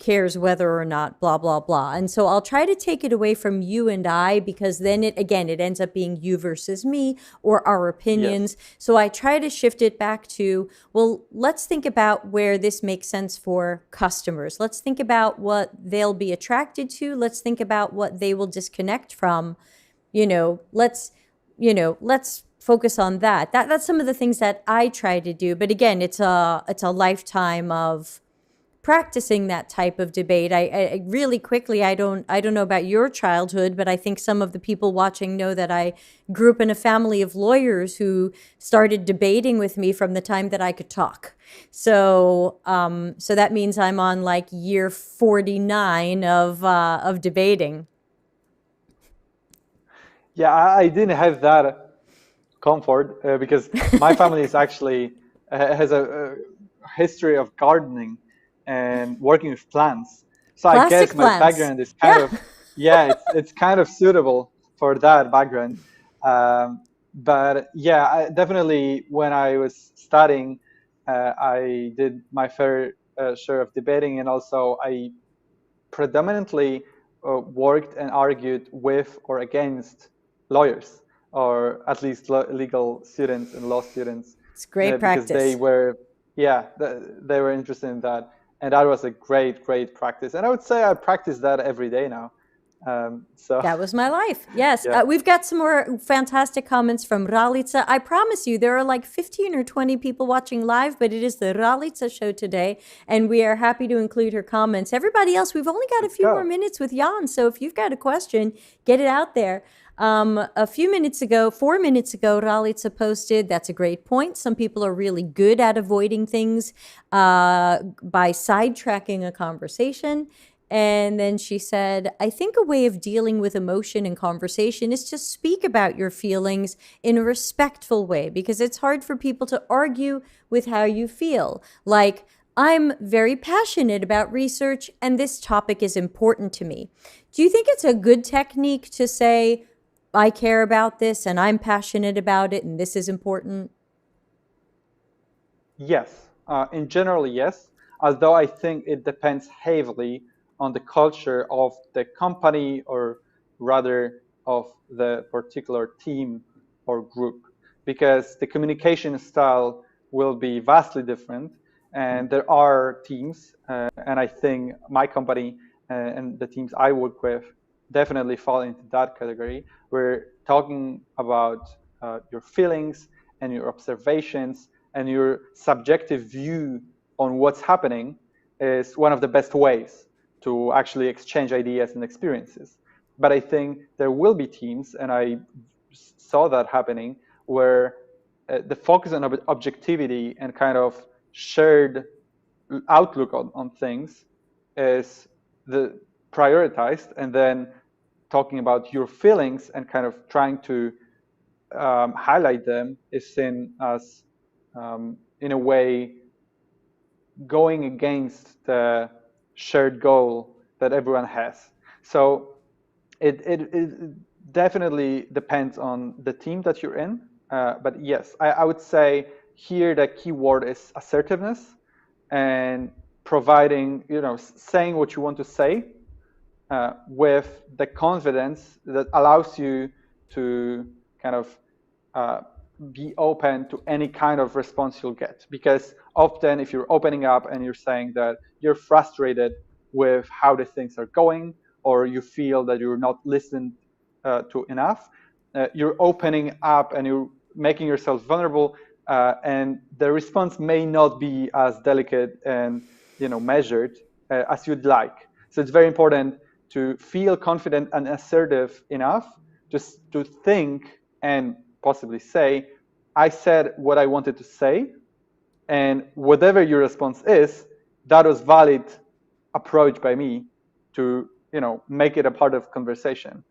cares whether or not blah blah blah. And so I'll try to take it away from you and I, because then it ends up being you versus me or our Yes. opinions. So I try to shift it back to, well, let's think about where this makes sense for customers. Let's think about what they'll be attracted to. Let's think about what they will disconnect from. Let's focus on that. That's some of the things that I try to do. But again, it's a lifetime of practicing that type of debate. I really quickly, I don't know about your childhood, but I think some of the people watching know that I grew up in a family of lawyers who started debating with me from the time that I could talk. So that means I'm on like year 49 of debating. Yeah, I didn't have that comfort because my family is actually has a history of gardening and working with plants. So I guess Plastic my plants. background is kind Yeah. of, yeah, it's kind of suitable for that background. But yeah, definitely when I was studying, I did my fair share of debating, and also I predominantly worked and argued with or against lawyers, or at least legal students and law students, It's great because they practice. were, yeah, they were interested in that, and that was a great practice. And I would say I practice that every day now. So That was my life. Yes. yeah, We've got some more fantastic comments from Ralica. I promise you, there are like 15 or 20 people watching live, but it is the Ralica show today, and we are happy to include her comments. Everybody else, we've only got a let's few more go. minutes with Jan, so if you've got a question, get it out there. A few minutes ago, 4 minutes ago, Ralica posted, that's a great point. Some people are really good at avoiding things by sidetracking a conversation. And then she said, I think a way of dealing with emotion in conversation is to speak about your feelings in a respectful way, because it's hard for people to argue with how you feel. Like, I'm very passionate about research and this topic is important to me. Do you think it's a good technique to say, I care about this and I'm passionate about it and this is important? Yes, in general, yes. Although I think it depends heavily on the culture of the company, or rather of the particular team or group, because the communication style will be vastly different. And there are teams, and I think my company and the teams I work with definitely fall into that category. We're talking about your feelings and your observations and your subjective view on what's happening is one of the best ways to actually exchange ideas and experiences. But I think there will be teams, and I saw that happening, where the focus on objectivity and kind of shared outlook on things is the prioritized, and then talking about your feelings and kind of trying to highlight them is seen as, in a way, going against the shared goal that everyone has. So it definitely depends on the team that you're in. But yes, I would say here the key word is assertiveness, and providing, saying what you want to say with the confidence that allows you to kind of uh, be open to any kind of response you'll get. Because often, if you're opening up and you're saying that you're frustrated with how the things are going, or you feel that you're not listened to enough, you're opening up and you're making yourself vulnerable, and the response may not be as delicate and measured as you'd like. So it's very important to feel confident and assertive enough just to think and possibly say, I said what I wanted to say, and whatever your response is, that was valid approach by me to make it a part of conversation.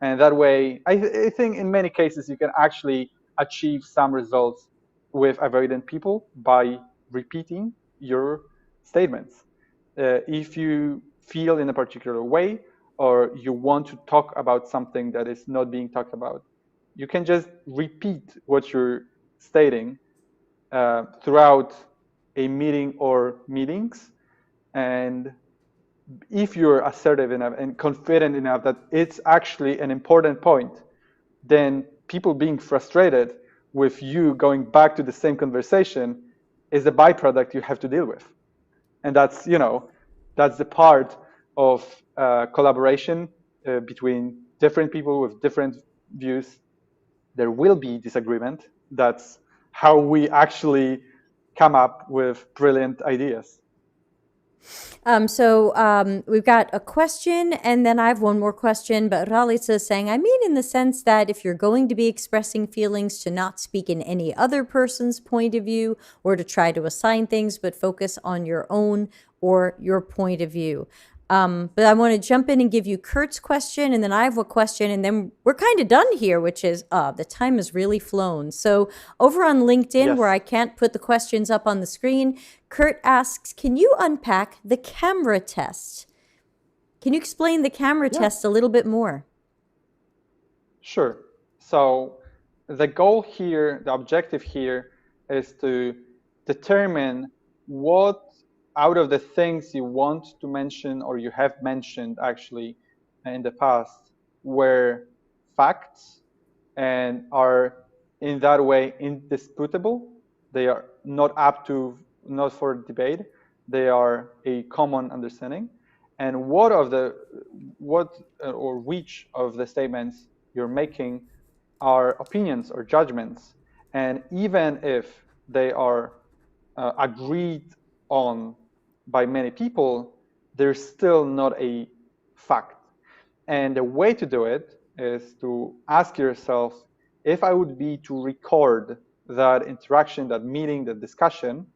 And that way, I think in many cases you can actually achieve some results with avoidant people by repeating your statements. If you feel in a particular way, or you want to talk about something that is not being talked about, you can just repeat what you're stating throughout a meeting or meetings, and if you're assertive enough and confident enough that it's actually an important point, then people being frustrated with you going back to the same conversation is a byproduct you have to deal with. And that's, that's the part of collaboration between different people with different views. There will be disagreement. That's how we actually come up with brilliant ideas. We've got a question, and then I have one more question. But Ralitza is saying, I mean, in the sense that if you're going to be expressing feelings, to not speak in any other person's point of view or to try to assign things, but focus on your own or your point of view. But I want to jump in and give you Kurt's question, and then I have a question, and then we're kind of done here, which is the time has really flown. So over on LinkedIn, Yes. where I can't put the questions up on the screen, Kurt asks, can you unpack the camera test? Can you explain the camera test a little bit more? Sure. So the goal here, the objective here, is to determine what out of the things you want to mention or you have mentioned actually in the past were facts and are in that way indisputable. They are not for debate. They are a common understanding. And which of the statements you're making are opinions or judgments. And even if they are agreed on by many people, they're still not a fact. And the way to do it is to ask yourself, if I would be to record that interaction, that meeting, that discussion,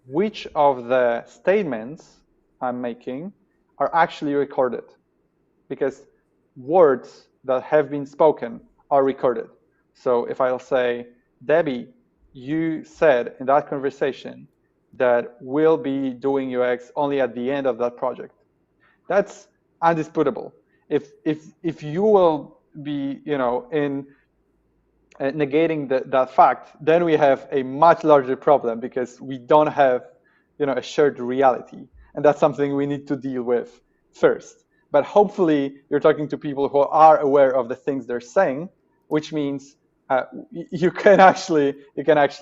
which of the statements I'm making are actually recorded? Because words that have been spoken are recorded. So if I'll say, Debbie, you said in that conversation that we'll be doing UX only at the end of that project. That's undisputable. If you will be, in negating that fact, then we have a much larger problem because we don't have, a shared reality, and that's something we need to deal with first. But hopefully, you're talking to people who are aware of the things they're saying, which means you can actually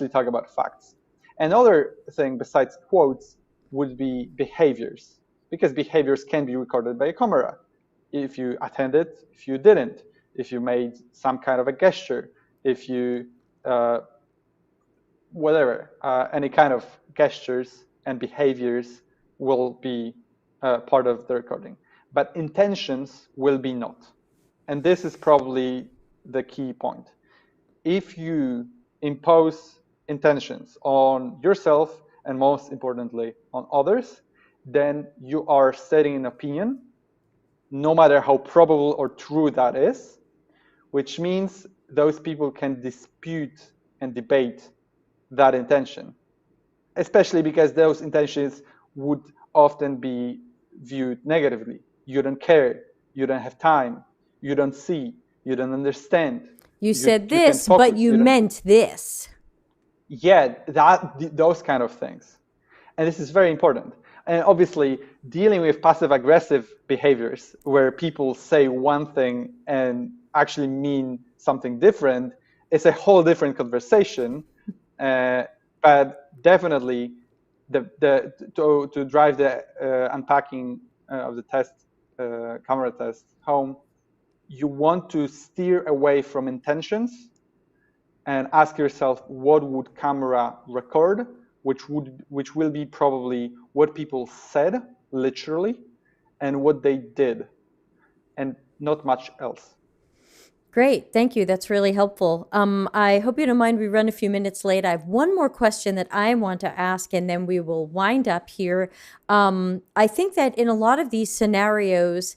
talk about facts. Another thing besides quotes would be behaviors, because behaviors can be recorded by a camera. If you attended, if you didn't, if you made some kind of a gesture, if you any kind of gestures and behaviors will be part of the recording, but intentions will be not. And this is probably the key point. If you impose intentions on yourself and most importantly on others, then you are setting an opinion, no matter how probable or true that is, which means those people can dispute and debate that intention, especially because those intentions would often be viewed negatively. You don't care, you don't have time, you don't see, you don't understand. You said this, but you meant this. Yeah, those kind of things. And this is very important. And obviously, dealing with passive-aggressive behaviors where people say one thing and actually mean something different is a whole different conversation. But definitely, to drive the unpacking of the camera test home, you want to steer away from intentions and ask yourself, what would camera record, which will be probably what people said literally and what they did, and not much else. Great, thank you. That's really helpful. I hope you don't mind we run a few minutes late. I have one more question that I want to ask, and then we will wind up here. I think that in a lot of these scenarios,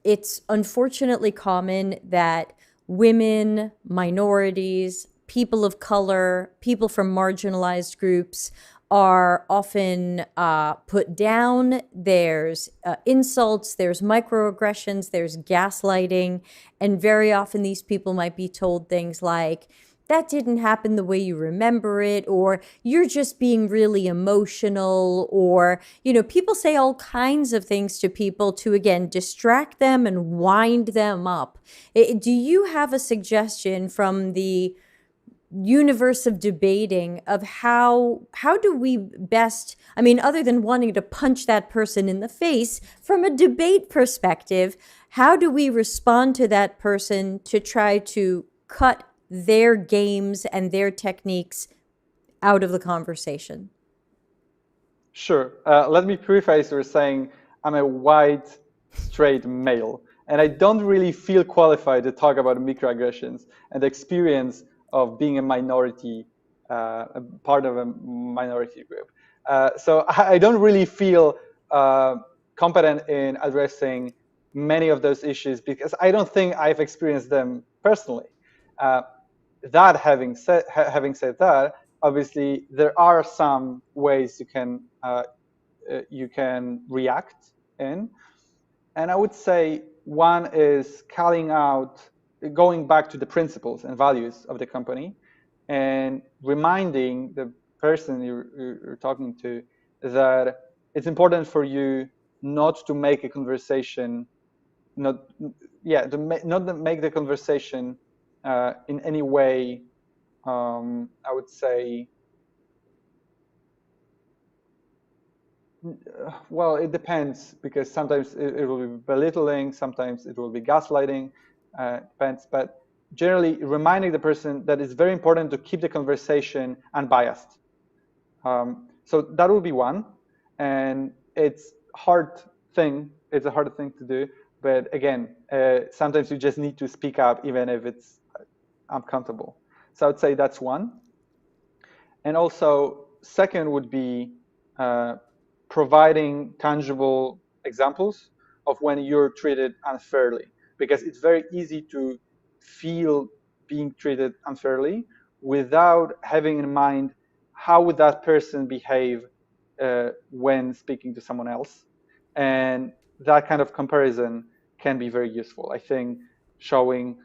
it's unfortunately common that women, minorities, people of color, people from marginalized groups are often put down. There's insults, there's microaggressions, there's gaslighting, and very often these people might be told things like, that didn't happen the way you remember it, or you're just being really emotional, or, people say all kinds of things to people to, again, distract them and wind them up. Do you have a suggestion from the universe of debating of how do we best, I mean, other than wanting to punch that person in the face, from a debate perspective, how do we respond to that person to try to cut their games and their techniques out of the conversation? Sure. Let me preface with saying I'm a white, straight male, and I don't really feel qualified to talk about microaggressions and the experience of being a minority, a part of a minority group. So I don't really feel competent in addressing many of those issues because I don't think I've experienced them personally. Uh, that having said that, obviously there are some ways you can react in, and I would say one is going back to the principles and values of the company, and reminding the person you're talking to that it's important for you not to make a conversation, not not to make the conversation in any way, I would say, well, it depends, because sometimes it will be belittling, sometimes it will be gaslighting, depends. But generally, reminding the person that it's very important to keep the conversation unbiased. So that would be one, and it's a hard thing to do. But again, sometimes you just need to speak up, even if it's uncomfortable. So I would say that's one. And also, second would be providing tangible examples of when you're treated unfairly, because it's very easy to feel being treated unfairly without having in mind how would that person behave when speaking to someone else. And that kind of comparison can be very useful. I think showing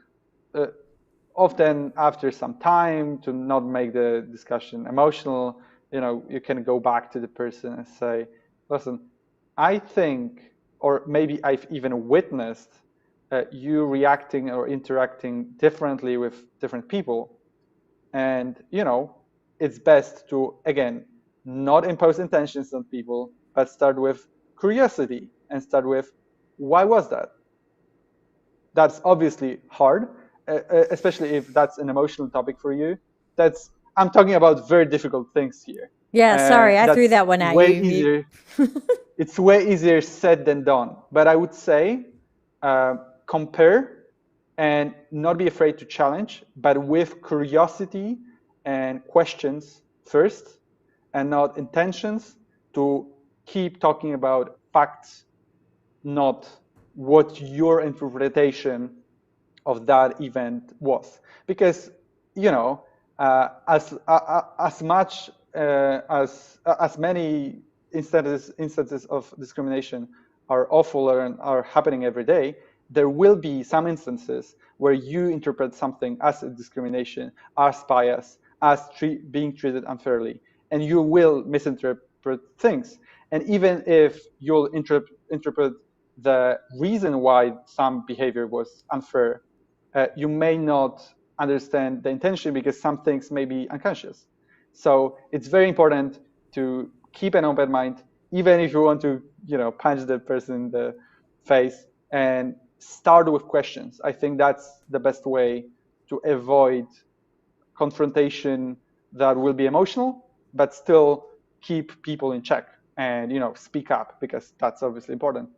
often after some time, to not make the discussion emotional, you can go back to the person and say, listen, I think, or maybe I've even witnessed you reacting or interacting differently with different people. And, it's best to, again, not impose intentions on people, but start with curiosity and start with, why was that? That's obviously hard, especially if that's an emotional topic for you. I'm talking about very difficult things here. Yeah, sorry, I threw That's that one at way you. easier. It's way easier said than done. But I would say compare and not be afraid to challenge, but with curiosity and questions first, and not intentions, to keep talking about facts, not what your interpretation of that event was. Because, as much as many instances of discrimination are awful and are happening every day, there will be some instances where you interpret something as a discrimination, as bias, as being treated unfairly, and you will misinterpret things. And even if you'll interpret the reason why some behavior was unfair, you may not understand the intention, because some things may be unconscious. So it's very important to keep an open mind, even if you want to, punch the person in the face, and start with questions. I think that's the best way to avoid confrontation that will be emotional, but still keep people in check and, speak up, because that's obviously important.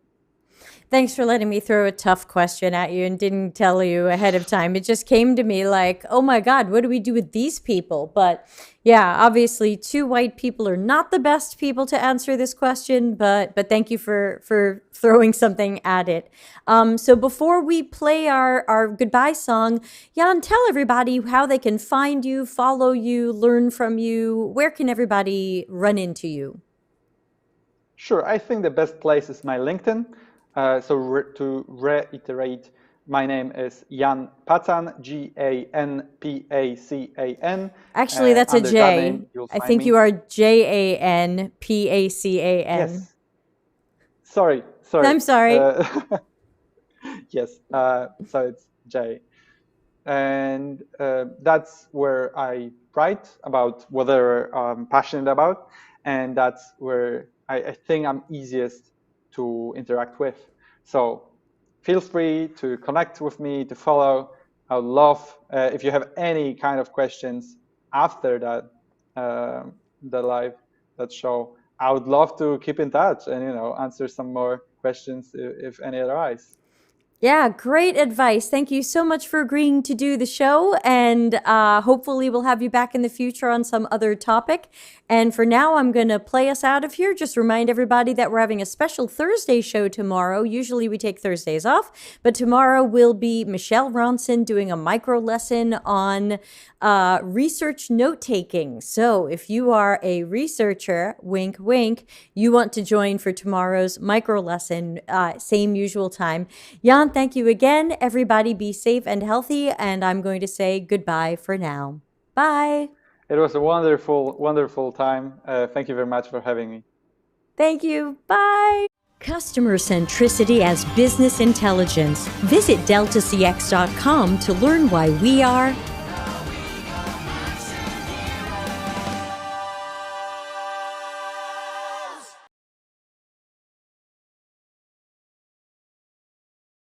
Thanks for letting me throw a tough question at you and didn't tell you ahead of time. It just came to me like, oh my God, what do we do with these people? But yeah, obviously, two white people are not the best people to answer this question. But thank you for throwing something at it. So before we play our goodbye song, Jan, tell everybody how they can find you, follow you, learn from you. Where can everybody run into you? Sure, I think the best place is my LinkedIn. To reiterate, my name is Jan Pacan, Ganpacan. Actually, that's a Under that J. name, you'll I find think me. you are Janpacan. Yes. Sorry. I'm sorry. Yes. So it's J. And that's where I write about whatever I'm passionate about. And that's where I think I'm easiest to interact with. So feel free to connect with me, to follow. I would love if you have any kind of questions after that, that show. I would love to keep in touch and answer some more questions if any arise. Yeah, great advice. Thank you so much for agreeing to do the show. And hopefully, we'll have you back in the future on some other topic. And for now, I'm going to play us out of here. Just remind everybody that we're having a special Thursday show tomorrow. Usually, we take Thursdays off, but tomorrow will be Michelle Ronson doing a micro lesson on research note taking. So if you are a researcher, wink, wink, you want to join for tomorrow's micro lesson, same usual time. Jan, thank you again. Everybody be safe and healthy. And I'm going to say goodbye for now. Bye. It was a wonderful, wonderful time. Thank you very much for having me. Thank you. Bye. Customer centricity as business intelligence. Visit deltacx.com to learn why we are